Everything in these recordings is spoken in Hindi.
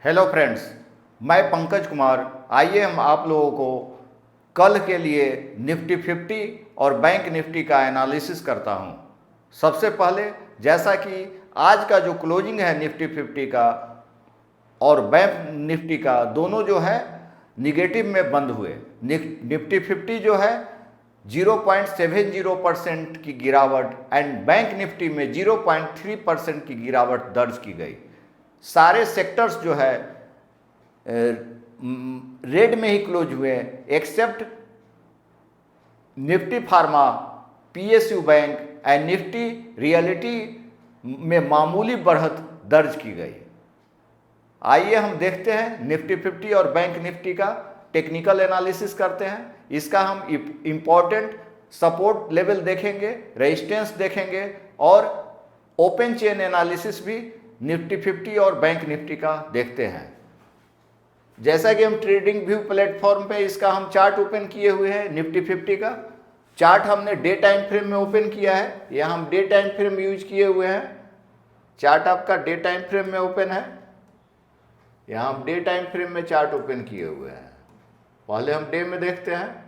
हेलो फ्रेंड्स, मैं पंकज कुमार। आइए हम आप लोगों को कल के लिए निफ्टी 50 और बैंक निफ्टी का एनालिसिस करता हूं। सबसे पहले, जैसा कि आज का जो क्लोजिंग है निफ्टी 50 का और बैंक निफ्टी का, दोनों जो है निगेटिव में बंद हुए। निफ्टी 50 जो है 0.70% की गिरावट एंड बैंक निफ्टी में 0.3% की गिरावट दर्ज की गई। सारे सेक्टर्स जो है रेड में ही क्लोज हुए except Nifty pharma, PSU bank and Nifty realty में मामूली बढ़त दर्ज की गई। आइए हम देखते हैं निफ्टी 50 और बैंक निफ्टी का टेक्निकल एनालिसिस करते हैं। इसका हम इंपॉर्टेंट सपोर्ट लेवल देखेंगे, रेजिस्टेंस देखेंगे और ओपन चेन एनालिसिस भी निफ्टी 50 और बैंक निफ्टी का देखते हैं। जैसा कि हम ट्रेडिंग व्यू प्लेटफॉर्म पे इसका हम चार्ट ओपन किए हुए हैं। निफ्टी 50 का चार्ट हमने डे टाइम फ्रेम में ओपन किया है। यह हम डे टाइम फ्रेम यूज किए हुए हैं। चार्ट आपका डे टाइम फ्रेम में ओपन है। यहाँ हम डे टाइम फ्रेम में चार्ट ओपन किए हुए हैं। पहले हम डे में देखते हैं।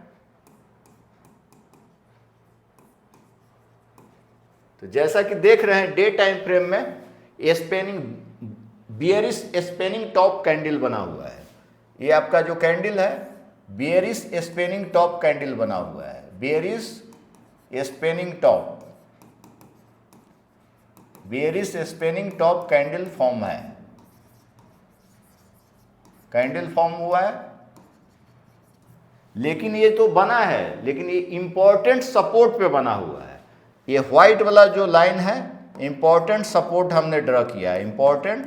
तो जैसा कि देख रहे हैं डे टाइम फ्रेम में spinning bearish spinning top candle बना हुआ है। ये आपका जो कैंडल है बियरिश स्पेनिंग टॉप कैंडल बना हुआ है। Bearish spinning top, bearish spinning top candle form है। कैंडल फॉर्म हुआ है, लेकिन ये तो बना है, लेकिन ये इंपॉर्टेंट सपोर्ट पे बना हुआ है। ये व्हाइट वाला जो लाइन है इंपॉर्टेंट सपोर्ट हमने ड्रा किया है। इंपॉर्टेंट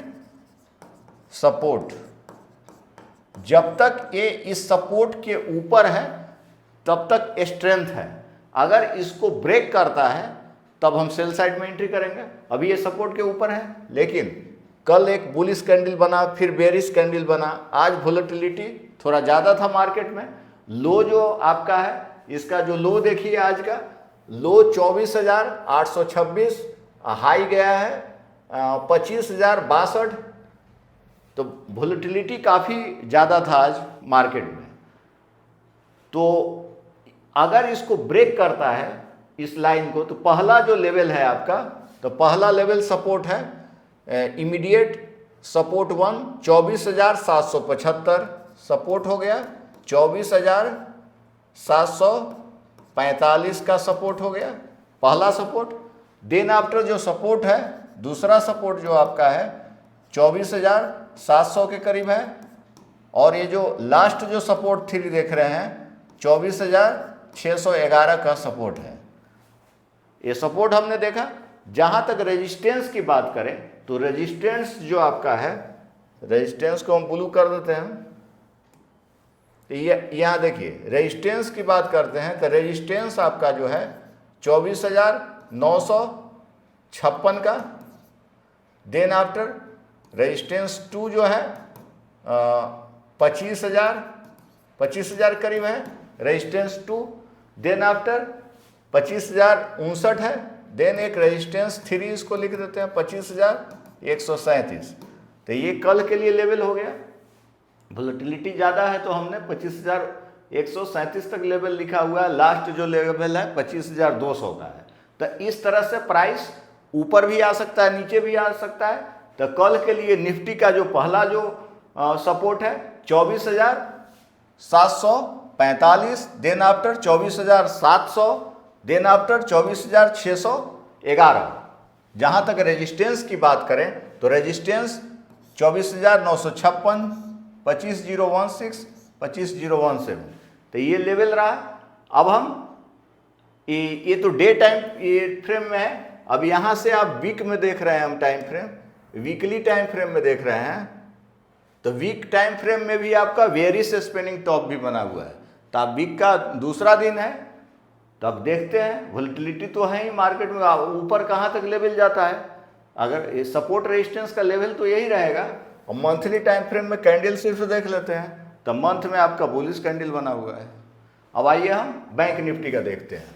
सपोर्ट, जब तक ये इस सपोर्ट के ऊपर है तब तक स्ट्रेंथ है। अगर इसको ब्रेक करता है तब हम सेल साइड में एंट्री करेंगे। अभी ये सपोर्ट के ऊपर है, लेकिन कल एक बुलिश कैंडल बना, फिर बेरिश कैंडल बना। आज वोलेटिलिटी थोड़ा ज़्यादा था मार्केट में। लो जो आपका है, इसका जो लो देखिए, आज का लो 24,826, हाई गया है 25,062। तो वोलेटिलिटी काफ़ी ज़्यादा था आज मार्केट में। तो अगर इसको ब्रेक करता है इस लाइन को, तो पहला जो लेवल है आपका, तो पहला लेवल सपोर्ट है इमीडिएट सपोर्ट 1 24,775 सपोर्ट हो गया। 24,745 का सपोर्ट हो गया पहला सपोर्ट। देन आफ्टर जो सपोर्ट है, दूसरा सपोर्ट जो आपका है 24,700 के करीब है। और ये जो लास्ट जो सपोर्ट 3 देख रहे हैं 24,611 का सपोर्ट है। ये सपोर्ट हमने देखा। जहां तक रेजिस्टेंस की बात करें तो रेजिस्टेंस जो आपका है, रेजिस्टेंस को हम ब्लू कर देते हैं। तो ये यहाँ देखिए रेजिस्टेंस की बात करते हैं तो रेजिस्टेंस आपका जो है 24,956 का। देन आफ्टर रेजिस्टेंस 2 जो है 25,000 करीब है रेजिस्टेंस 2। देन आफ्टर 25,059 है। देन एक रेजिस्टेंस 3 इसको लिख देते हैं 25,137। तो ये कल के लिए लेवल हो गया। वोलेटिलिटी ज़्यादा है तो हमने 25,137 तक लेवल लिखा हुआ है। लास्ट जो लेवल है 25,200 का है। तो इस तरह से प्राइस ऊपर भी आ सकता है, नीचे भी आ सकता है। तो कल के लिए निफ्टी का जो पहला जो सपोर्ट है 24,745, देन आफ्टर 24,700, देन आफ्टर 24,611। जहाँ तक रेजिस्टेंस की बात करें तो रेजिस्टेंस 24,956, 25,016, 25,017। तो ये लेवल रहा। अब हम ये तो डे टाइम फ्रेम में है। अब यहाँ से आप वीक में देख रहे हैं, हम time frame weekly time frame में देख रहे हैं। तो वीक टाइम फ्रेम में भी आपका बेयरिश स्पेनिंग टॉप भी बना हुआ है। तो अब वीक का दूसरा दिन है, तो अब देखते हैं। वोलेटिलिटी तो है ही मार्केट में, ऊपर कहाँ तक लेवल जाता है। अगर सपोर्ट रेजिस्टेंस का लेवल तो यही रहेगा। और मंथली टाइम फ्रेम में कैंडल सिर्फ देख लेते हैं, तो मंथ में आपका बुलिश कैंडल बना हुआ है। अब आइए हम बैंक निफ्टी का देखते हैं।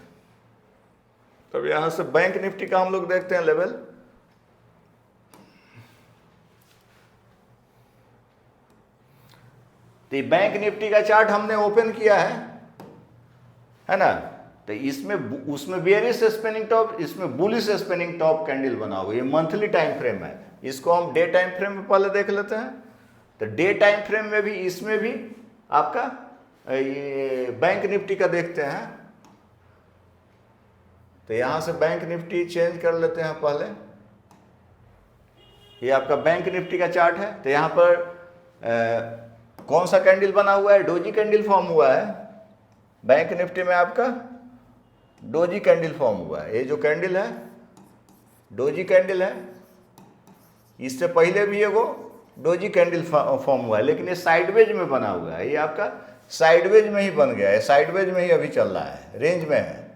तब यहाँ से बैंक निफ्टी का हम लोग देखते हैं लेवल। तो बैंक निफ्टी का चार्ट हमने ओपन किया है ना। तो इसमें उसमें बेयरिश स्पिनिंग टॉप, इसमें बुलिश स्पिनिंग टॉप कैंडल बना हुआ है। ये मंथली टाइम फ्रेम है, इसको हम डे टाइम फ्रेम में पहले देख लेते हैं। तो डे टाइम फ्रेम में भी इसमें भी आपका ये बैंक निफ्टी का देखते हैं। तो यहां से बैंक निफ्टी चेंज कर लेते हैं पहले। ये आपका बैंक निफ्टी का चार्ट है। तो यहां पर कौन सा कैंडल बना हुआ है? डोजी कैंडल फॉर्म हुआ है बैंक निफ्टी में, आपका डोजी कैंडल फॉर्म हुआ है। ये जो कैंडल है डोजी कैंडल है, इससे पहले भी एगो डोजी कैंडल फॉर्म हुआ है, लेकिन ये साइडवेज में बना हुआ है। ये आपका साइडवेज में ही बन गया है, साइडवेज में ही अभी चल रहा है, रेंज में है।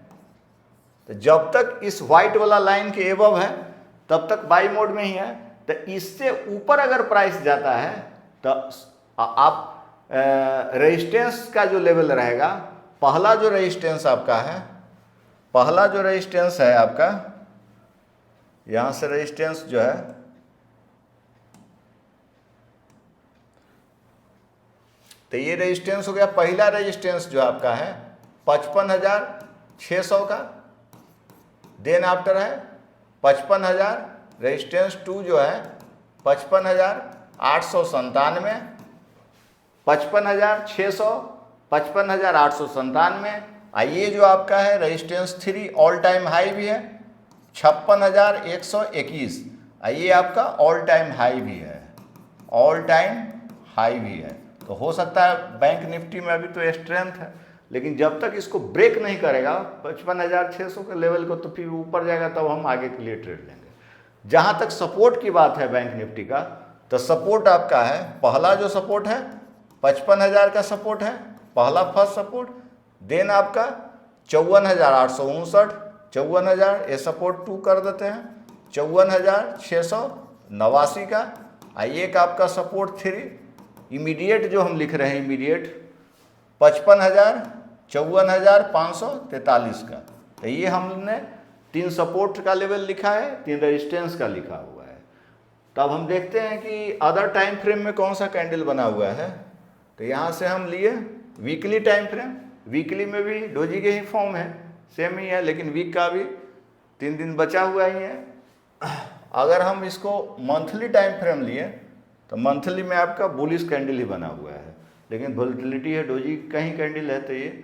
तो जब तक इस व्हाइट वाला लाइन के एबव है तब तक बाई मोड में ही है। तो इससे ऊपर अगर प्राइस जाता है तो आप रेजिस्टेंस का जो लेवल रहेगा, पहला जो रेजिस्टेंस आपका है, पहला जो रेजिस्टेंस है आपका, यहां से रेजिस्टेंस जो है, तो ये रेजिस्टेंस हो गया पहला रेजिस्टेंस जो आपका है 55,600 का। देन आफ्टर है 55,000, रेजिस्टेंस 2 जो है 55,897, 55,600, 55,897। ये जो आपका है रेजिस्टेंस 3 ऑल टाइम हाई भी है 56,121। ये आपका ऑल टाइम हाई भी है, ऑल टाइम हाई भी है। तो हो सकता है बैंक निफ्टी में अभी तो स्ट्रेंथ है, लेकिन जब तक इसको ब्रेक नहीं करेगा 55,600 के लेवल को, तो फिर ऊपर जाएगा तब हम आगे के लिए ट्रेड लेंगे। जहां तक सपोर्ट की बात है बैंक निफ्टी का, तो सपोर्ट आपका है, पहला जो सपोर्ट है 55,000 का सपोर्ट है, पहला फर्स्ट सपोर्ट। देन आपका 54,859, 54,000 ये सपोर्ट 2 कर देते हैं, 54,689 का। एक आपका सपोर्ट 3 इमीडिएट जो हम लिख रहे हैं, इमीडिएट 55,000, 54,543 का। तो ये हमने 3 सपोर्ट का लेवल लिखा है, 3 रेजिस्टेंस का लिखा हुआ है। तब हम देखते हैं कि अदर टाइम फ्रेम में कौन सा कैंडल बना हुआ है। तो यहाँ से हम लिए वीकली टाइम फ्रेम, वीकली में भी डोजी के ही फॉर्म है, सेम ही है, लेकिन वीक का भी 3 दिन बचा हुआ ही है। अगर हम इसको मंथली टाइम फ्रेम लिए तो मंथली में आपका बुलिश कैंडल ही बना हुआ है, लेकिन वोलेटिलिटी है, डोजी का ही कैंडल है, तो ये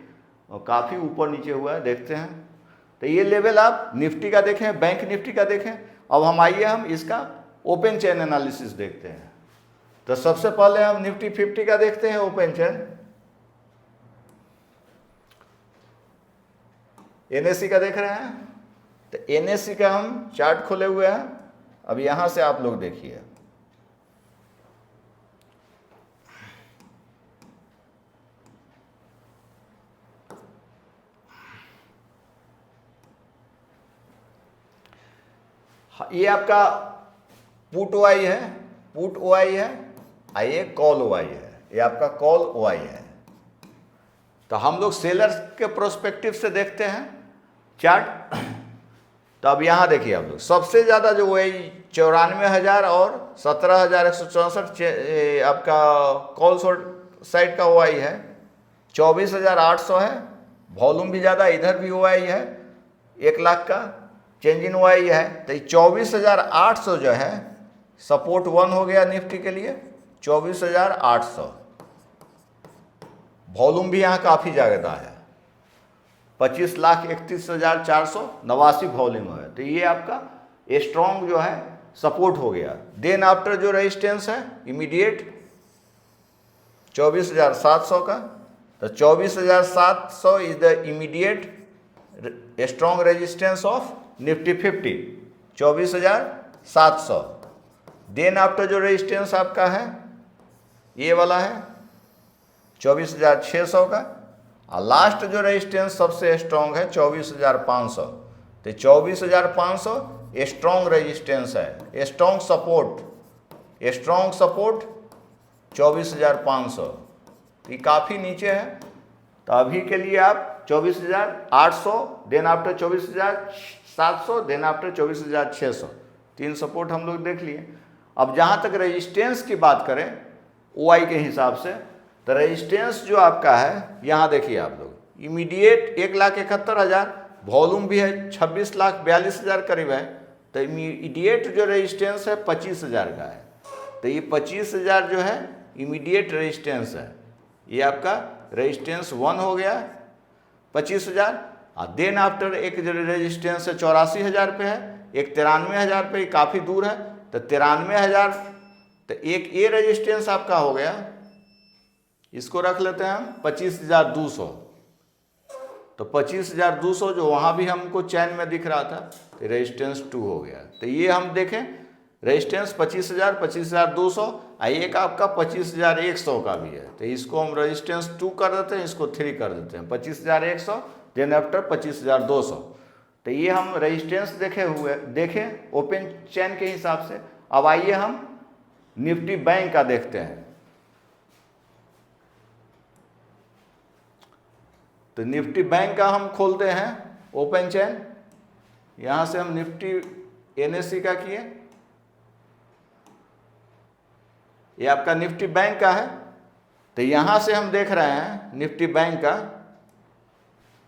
काफ़ी ऊपर नीचे हुआ है। देखते हैं, तो ये लेवल आप निफ्टी का देखें, बैंक निफ्टी का देखें। अब हम आइए हम इसका ओपन चेन एनालिसिस देखते हैं। तो सबसे पहले हम निफ्टी 50 का देखते हैं ओपन चेन। एनएससी का देख रहे हैं, तो एनएससी का हम चार्ट खोले हुए हैं। अब यहां से आप लोग देखिए, ये आपका पुट ओआई है, पुट ओआई है, ये कॉल ओआई है, ये आपका कॉल ओआई है। तो हम लोग सेलर्स के प्रोस्पेक्टिव से देखते हैं चार्ट। तो अब यहाँ देखिए आप लोग, सबसे ज़्यादा जो ओआई 94,000 और 17,164 आपका कॉल शॉर्ट साइड का ओआई है, 24,800 है। वॉल्यूम भी ज़्यादा, इधर भी ओआई है 1 लाख का, चेंज इन ओआई है। तो 24,800 जो है सपोर्ट 1 हो गया निफ्टी के लिए, 24,800। वॉल्यूम भी यहाँ काफ़ी ज़्यादा है, 25,31,489 वॉल्यूम है। तो ये आपका स्ट्रॉन्ग जो है सपोर्ट हो गया। देन आफ्टर जो रेजिस्टेंस है इमीडिएट 24,700 का, तो 24,700 is the immediate strong resistance of Nifty 50, 24,700। Then after जो रेजिस्टेंस आपका है ये वाला है 24,600 का, और लास्ट जो रेजिस्टेंस सबसे स्ट्रॉन्ग है 24,500। तो 24,500 स्ट्रॉन्ग रेजिस्टेंस है, स्ट्रॉन्ग सपोर्ट 24,500। तो ये काफ़ी नीचे है। तो अभी के लिए आप 24,800, then after 24,700, then after 24,600, 3 support हम लोग देख लिए। अब जहाँ तक रेजिस्टेंस की बात करें ओआई के हिसाब से, तो रेजिस्टेंस जो आपका है यहाँ देखिए आप लोग, इमीडिएट 1,71,000, वॉल्यूम भी है 26,42,000 करीब है। तो इमीडिएट जो रेजिस्टेंस है 25,000 का है। तो ये 25,000 जो है इमीडिएट रेजिस्टेंस है। ये आपका रेजिस्टेंस 1 हो गया 25,000। और देन आफ्टर एक जो रेजिस्टेंस है 84,000 पे है, एक 93,000 पे, काफ़ी दूर है। तो 93,000, तो एक ये रेजिस्टेंस आपका हो गया, इसको रख लेते हैं हम 25,200। तो 25,200 जो वहाँ भी हमको चैन में दिख रहा था, तो रेजिस्टेंस 2 हो गया। तो ये हम देखें रेजिस्टेंस 25,000, 25,200, और एक आपका 25,100 का भी है। तो इसको हम रेजिस्टेंस 2 कर देते हैं, इसको 3 कर देते हैं, 25,100, देन आफ्टर 25,200। तो ये हम रेजिस्टेंस देखें ओपन चैन के हिसाब से। अब आइए हम निफ्टी बैंक का देखते हैं। तो निफ्टी बैंक का हम खोलते हैं ओपन चैन। यहाँ से हम निफ्टी NSE का किए, ये आपका निफ्टी बैंक का है। तो यहाँ से हम देख रहे हैं निफ्टी बैंक का,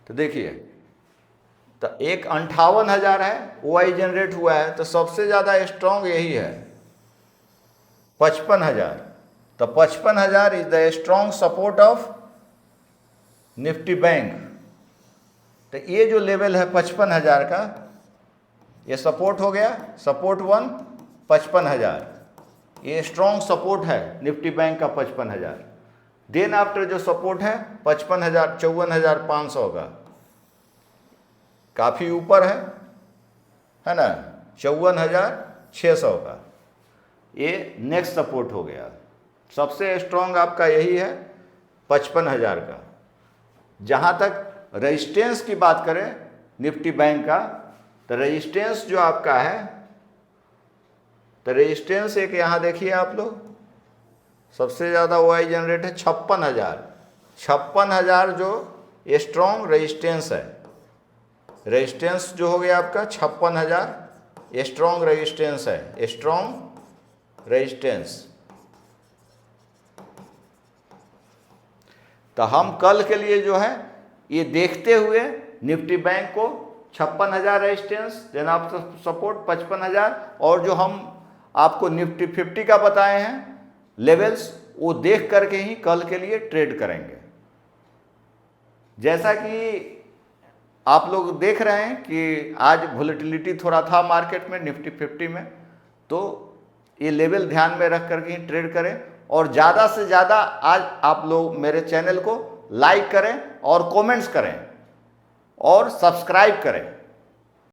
तो देखिए, तो एक 58,000 है OI जनरेट हुआ है। तो सबसे ज़्यादा स्ट्रॉन्ग यही है 55,000। तो 55,000 is the strong support of Nifty bank. तो ये जो लेवल है 55,000 का, ये सपोर्ट हो गया, सपोर्ट 1 55,000, ये स्ट्रॉन्ग सपोर्ट है निफ्टी बैंक का 55,000। देन आफ्टर जो सपोर्ट है 55,000, 54,500 का, काफ़ी ऊपर है ना, 54,600 का, ये नेक्स्ट सपोर्ट हो गया। सबसे स्ट्रॉन्ग आपका यही है 55,000 का। जहाँ तक रेजिस्टेंस की बात करें निफ्टी बैंक का, तो रेजिस्टेंस जो आपका है, तो रेजिस्टेंस एक यहाँ देखिए आप लोग, सबसे ज़्यादा OI जनरेट है 56,000। 56,000 जो स्ट्रॉन्ग रेजिस्टेंस है, रेजिस्टेंस जो हो गया आपका 56,000 स्ट्रॉन्ग रेजिस्टेंस है, स्ट्रॉन्ग रेजिस्टेंस। तो हम कल के लिए जो है ये देखते हुए निफ्टी बैंक को 56,000 रेजिस्टेंस, देन आप सपोर्ट 55,000, और जो हम आपको निफ्टी 50 का बताए हैं लेवल्स, वो देख करके ही कल के लिए ट्रेड करेंगे। जैसा कि आप लोग देख रहे हैं कि आज वोलेटिलिटी थोड़ा था मार्केट में निफ्टी 50 में, तो ये लेवल ध्यान में रख करके ही ट्रेड करें। और ज़्यादा से ज़्यादा आज आप लोग मेरे चैनल को लाइक करें और कमेंट्स करें और सब्सक्राइब करें।